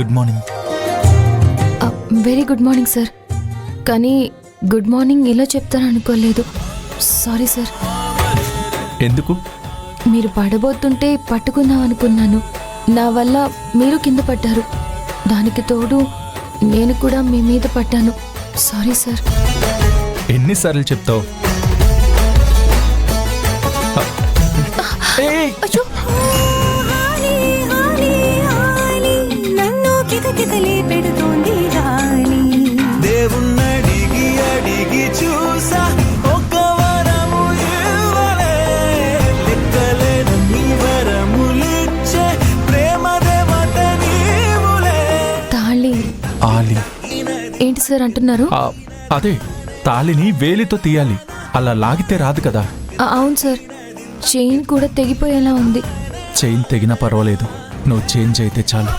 Good morning. Very good morning sir. కానీ good morning ఇలా చెప్తారనుకోలేదు. Sorry sir. ఎందుకు? మీరు పడబోతుంటే పట్టుకుందాం అనుకున్నాను. నా వల్ల మీరు కింద పడ్డారు. దానికి తోడు నేను కూడా మీ మీద పడ్డాను. Sorry sir. ఎన్నిసార్లు చెప్తావు? అయ్యో, దేవుణ్ణడిగి అడిగి చూసా ఒక వరము ఇవ్వలే, లెక్కలేని వరములిచ్చే ప్రేమ దేవత నీవులే. తాళి ఆలి. ఏంటి సార్ అంటున్నారు? అదే, తాళిని వేలితో తీయాలి, అలా లాగితే రాదు కదా. అవును సార్, చైన్ కూడా తెగిపోయేలా ఉంది. చైన్ తెగినా పర్వాలేదు, నువ్వు చేంజ్ అయితే చాలు.